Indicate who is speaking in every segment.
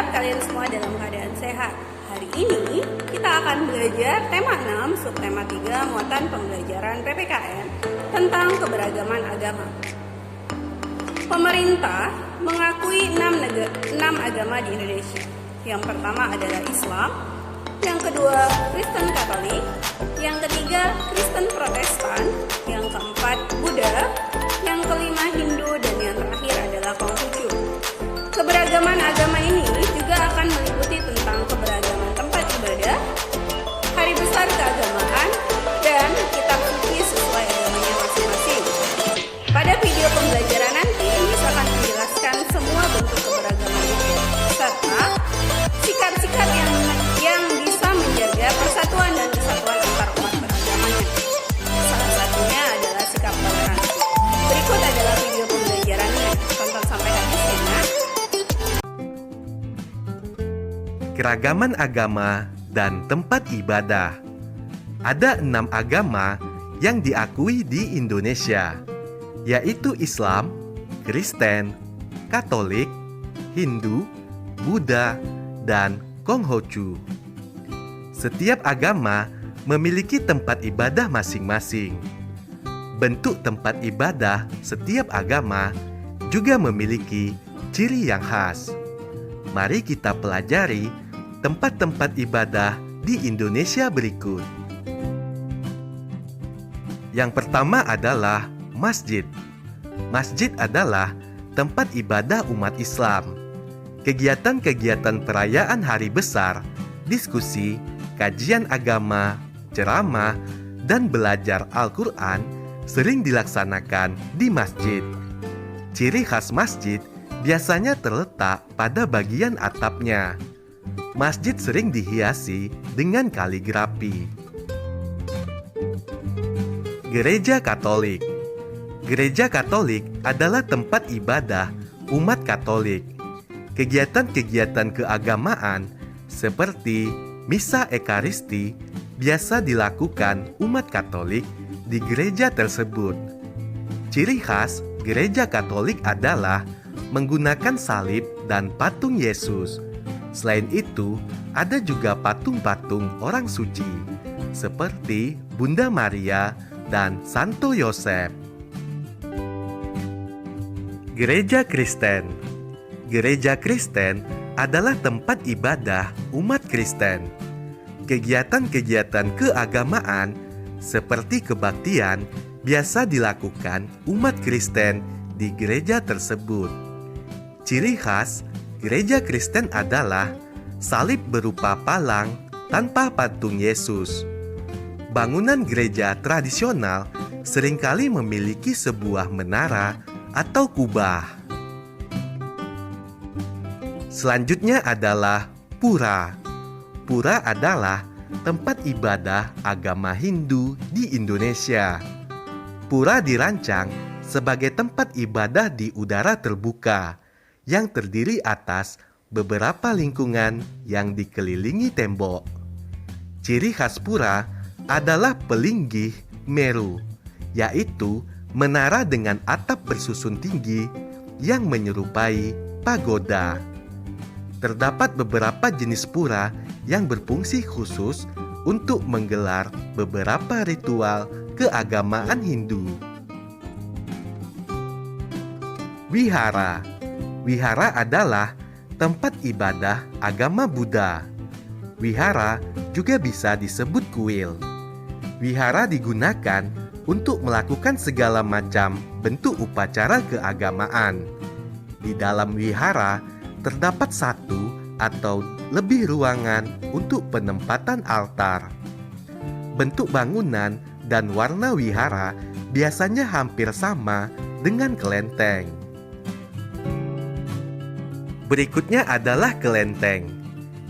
Speaker 1: harap kalian semua dalam keadaan sehat. Hari ini kita akan belajar tema 6, subtema 3, muatan pembelajaran PPKN tentang keberagaman agama. Pemerintah mengakui 6 agama di Indonesia. Yang pertama adalah Islam, yang kedua Kristen Katolik, yang ketiga Kristen Protestan, yang keempat Buddha, yang kelima Hindu, dan yang terakhir adalah Konghucu. Keberagaman agama ini juga akan meliputi tentang keberagaman tempat ibadah, hari besar keagamaan, dan kitab suci sesuai agamanya masing-masing. Pada video pembelajaran nanti, Miss akan menjelaskan semua bentuk keberagaman itu, serta sikap-sikap yang bisa menjaga persatuan dan kesatuan antar umat beragamanya. Salah satunya adalah sikap toleransi. Berikut adalah video pembelajarannya. Tonton sampai habis ya, Nak.
Speaker 2: Keragaman agama dan tempat ibadah. Ada 6 agama yang diakui di Indonesia, yaitu Islam, Kristen, Katolik, Hindu, Buddha, dan Konghucu. Setiap agama memiliki tempat ibadah masing-masing. Bentuk tempat ibadah setiap agama juga memiliki ciri yang khas. Mari kita pelajari tempat-tempat ibadah di Indonesia berikut. Yang pertama adalah masjid. Masjid adalah tempat ibadah umat Islam. Kegiatan-kegiatan perayaan hari besar, diskusi, kajian agama, ceramah, dan belajar Al-Quran sering dilaksanakan di masjid. Ciri khas masjid biasanya terletak pada bagian atapnya. Masjid sering dihiasi dengan kaligrafi. Gereja Katolik. Gereja Katolik adalah tempat ibadah umat Katolik. Kegiatan-kegiatan keagamaan seperti misa ekaristi biasa dilakukan umat Katolik di gereja tersebut. Ciri khas gereja Katolik adalah menggunakan salib dan patung Yesus. Selain itu, ada juga patung-patung orang suci seperti Bunda Maria dan Santo Yosef. Gereja Kristen. Gereja Kristen adalah tempat ibadah umat Kristen. Kegiatan-kegiatan keagamaan seperti kebaktian biasa dilakukan umat Kristen di gereja tersebut. Ciri khas gereja Kristen adalah salib berupa palang tanpa patung Yesus. Bangunan gereja tradisional seringkali memiliki sebuah menara atau kubah. Selanjutnya adalah pura. Pura adalah tempat ibadah agama Hindu di Indonesia. Pura dirancang sebagai tempat ibadah di udara terbuka yang terdiri atas beberapa lingkungan yang dikelilingi tembok. Ciri khas pura adalah pelinggih Meru, yaitu menara dengan atap bersusun tinggi yang menyerupai pagoda. Terdapat beberapa jenis pura yang berfungsi khusus untuk menggelar beberapa ritual keagamaan Hindu. Wihara. Wihara adalah tempat ibadah agama Buddha. Wihara juga bisa disebut kuil. Wihara digunakan untuk melakukan segala macam bentuk upacara keagamaan. Di dalam wihara terdapat satu atau lebih ruangan untuk penempatan altar. Bentuk bangunan dan warna wihara biasanya hampir sama dengan kelenteng. Berikutnya adalah kelenteng.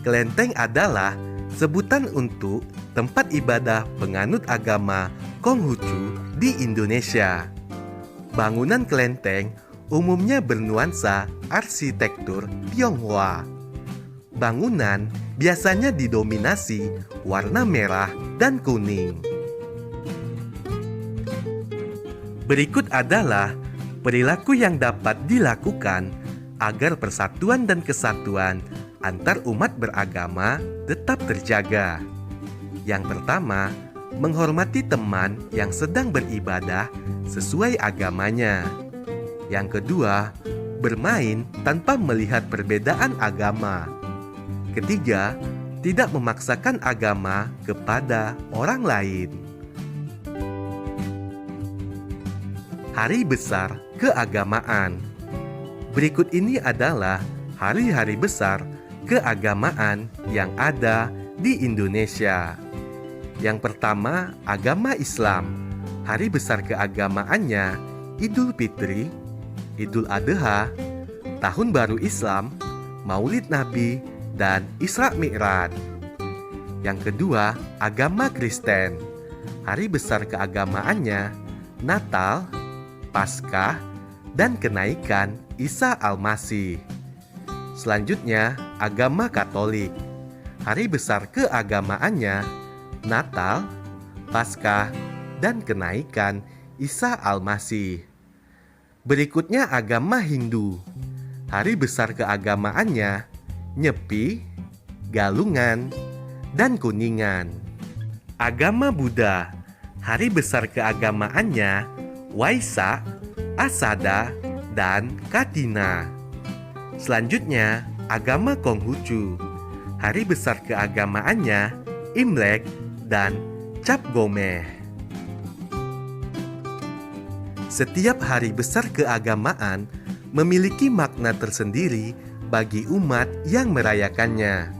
Speaker 2: Kelenteng adalah sebutan untuk tempat ibadah penganut agama Konghucu di Indonesia. Bangunan kelenteng umumnya bernuansa arsitektur Tionghoa. Bangunan biasanya didominasi warna merah dan kuning. Berikut adalah perilaku yang dapat dilakukan agar persatuan dan kesatuan antar umat beragama tetap terjaga. Yang pertama, menghormati teman yang sedang beribadah sesuai agamanya. Yang kedua, bermain tanpa melihat perbedaan agama. Ketiga, tidak memaksakan agama kepada orang lain. Hari besar keagamaan. Berikut ini adalah hari-hari besar keagamaan yang ada di Indonesia. Yang pertama, agama Islam. Hari besar keagamaannya Idul Fitri, Idul Adha, Tahun Baru Islam, Maulid Nabi, dan Isra Mi'raj. Yang kedua, agama Kristen. Hari besar keagamaannya Natal, Paskah, dan kenaikan Isa Al-Masih. Selanjutnya, agama Katolik. Hari besar keagamaannya Natal, Paskah, dan kenaikan Isa Al-Masih. Berikutnya agama Hindu. Hari besar keagamaannya Nyepi, Galungan, dan Kuningan. Agama Buddha. Hari besar keagamaannya Waisak, Asada, dan Katina. Selanjutnya agama Konghucu. Hari besar keagamaannya Imlek dan Cap Gomeh. Setiap hari besar keagamaan memiliki makna tersendiri bagi umat yang merayakannya.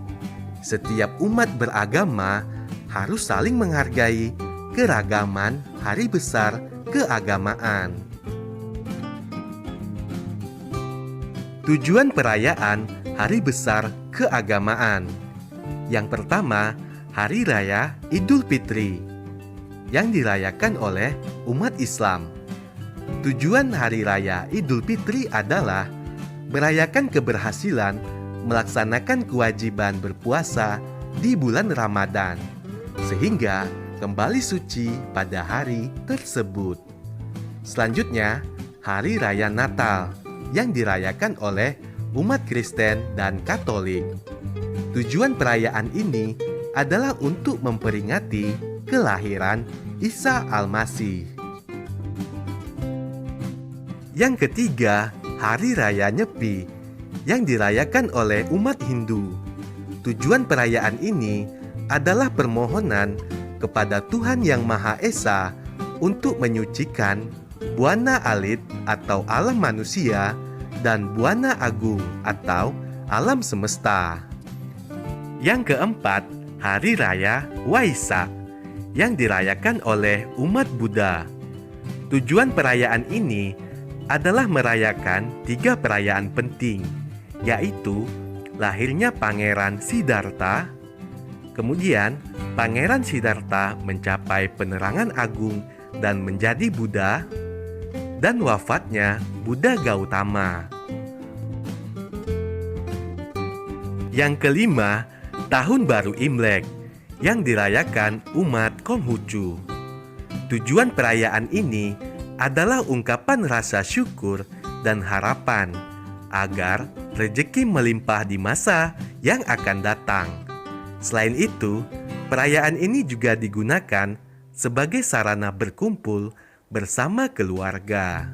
Speaker 2: Setiap umat beragama harus saling menghargai keragaman hari besar keagamaan. Tujuan perayaan hari besar keagamaan. Yang pertama, Hari Raya Idul Fitri yang dirayakan oleh umat Islam. Tujuan Hari Raya Idul Fitri adalah merayakan keberhasilan melaksanakan kewajiban berpuasa di bulan Ramadan, sehingga kembali suci pada hari tersebut. Selanjutnya, Hari Raya Natal yang dirayakan oleh umat Kristen dan Katolik. Tujuan perayaan ini adalah untuk memperingati kelahiran Isa Al-Masih. Yang ketiga, Hari Raya Nyepi yang dirayakan oleh umat Hindu. Tujuan perayaan ini adalah permohonan kepada Tuhan Yang Maha Esa untuk menyucikan Buana Alit atau alam manusia dan Buana Agung atau alam semesta. Yang keempat, Hari Raya Waisak yang dirayakan oleh umat Buddha. Tujuan perayaan ini adalah merayakan 3 perayaan penting, yaitu lahirnya Pangeran Siddhartha, kemudian Pangeran Siddhartha mencapai penerangan agung dan menjadi Buddha, dan wafatnya Buddha Gautama. Yang kelima, Tahun Baru Imlek yang dirayakan umat Konghucu. Tujuan perayaan ini adalah ungkapan rasa syukur dan harapan agar rezeki melimpah di masa yang akan datang. Selain itu, perayaan ini juga digunakan sebagai sarana berkumpul bersama keluarga.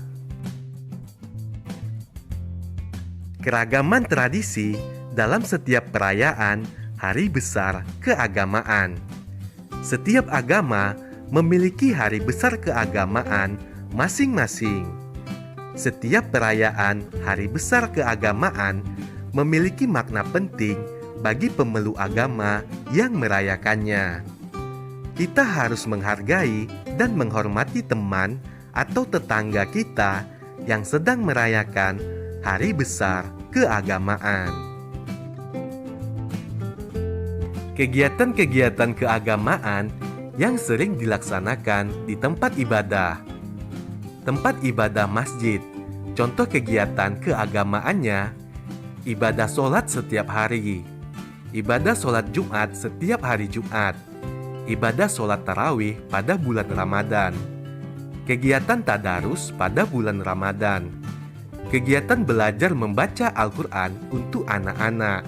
Speaker 2: Keragaman tradisi dalam setiap perayaan hari besar keagamaan. Setiap agama memiliki hari besar keagamaan masing-masing. Setiap perayaan hari besar keagamaan memiliki makna penting bagi pemeluk agama yang merayakannya. Kita harus menghargai dan menghormati teman atau tetangga kita yang sedang merayakan hari besar keagamaan. Kegiatan-kegiatan keagamaan yang sering dilaksanakan di tempat ibadah. Tempat ibadah masjid, contoh kegiatan keagamaannya, ibadah sholat setiap hari, ibadah sholat Jumat setiap hari Jumat, ibadah sholat tarawih pada bulan Ramadan, kegiatan tadarus pada bulan Ramadan, kegiatan belajar membaca Al-Quran untuk anak-anak,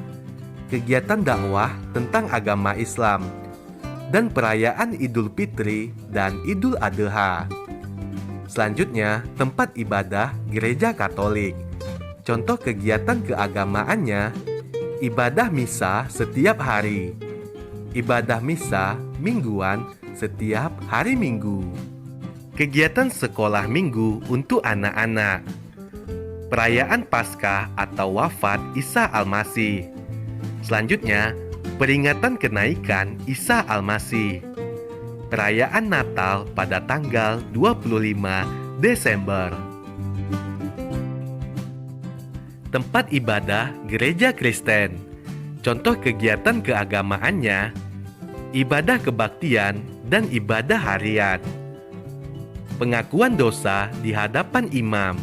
Speaker 2: kegiatan dakwah tentang agama Islam, dan perayaan Idul Fitri dan Idul Adha. Selanjutnya, tempat ibadah Gereja Katolik. Contoh kegiatan keagamaannya, ibadah misa setiap hari, ibadah misa mingguan setiap hari Minggu, kegiatan sekolah minggu untuk anak-anak, perayaan Paskah atau wafat Isa Al-Masih. Selanjutnya, peringatan kenaikan Isa Al-Masih, perayaan Natal pada tanggal 25 Desember. Tempat ibadah Gereja Kristen. Contoh kegiatan keagamaannya, ibadah kebaktian dan ibadah harian, pengakuan dosa di hadapan imam,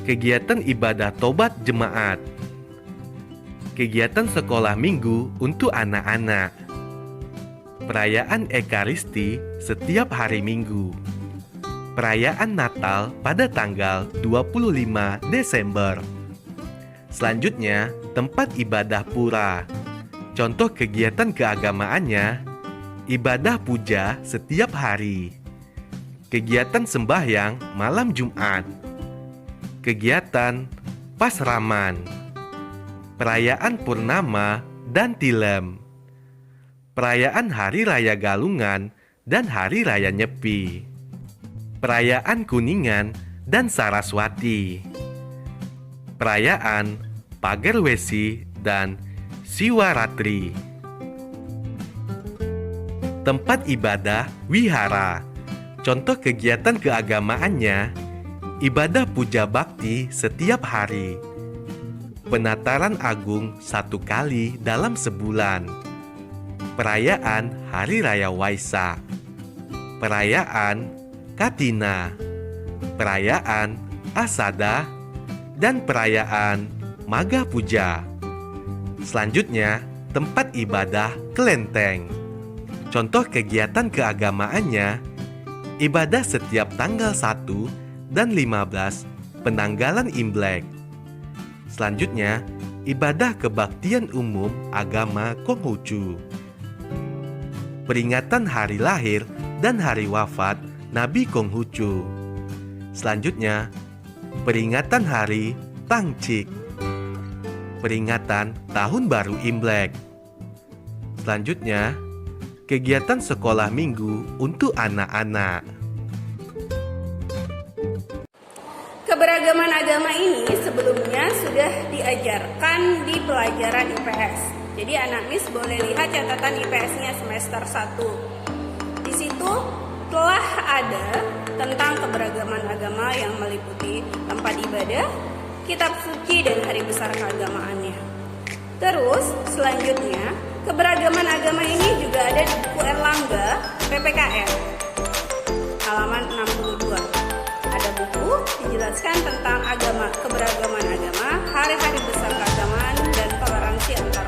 Speaker 2: kegiatan ibadah tobat jemaat, kegiatan sekolah minggu untuk anak-anak, perayaan Ekaristi setiap hari Minggu, perayaan Natal pada tanggal 25 Desember. Selanjutnya, tempat ibadah pura. Contoh kegiatan keagamaannya, ibadah puja setiap hari, kegiatan sembahyang malam Jumat, kegiatan pasraman, perayaan purnama dan tilem, perayaan Hari Raya Galungan dan Hari Raya Nyepi, perayaan Kuningan dan Saraswati, perayaan Pagar Wesi dan Siwaratri. Tempat ibadah wihara. Contoh kegiatan keagamaannya, ibadah puja bakti setiap hari, penataran agung 1 kali dalam sebulan, perayaan Hari Raya Waisak, perayaan Katina, perayaan Asada, dan perayaan Maga Puja. Selanjutnya, tempat ibadah kelenteng. Contoh kegiatan keagamaannya, ibadah setiap tanggal 1 dan 15 penanggalan Imlek. Selanjutnya, ibadah kebaktian umum agama Konghucu, peringatan hari lahir dan hari wafat Nabi Konghucu. Selanjutnya, peringatan hari Tangcik, peringatan Tahun Baru Imlek. Selanjutnya, kegiatan sekolah minggu untuk anak-anak.
Speaker 1: Keberagaman agama ini sebelumnya sudah diajarkan di pelajaran IPS. Jadi anak Miss boleh lihat catatan IPS-nya semester 1. Di situ telah ada tentang keberagaman agama yang meliputi tempat ibadah, kitab suci, dan hari besar keagamaannya. Terus selanjutnya, keberagaman agama ini juga ada di buku Erlangga PPKN halaman 62. Ada buku dijelaskan tentang agama, keberagaman agama, hari-hari besar keagamaan, dan toleransi antar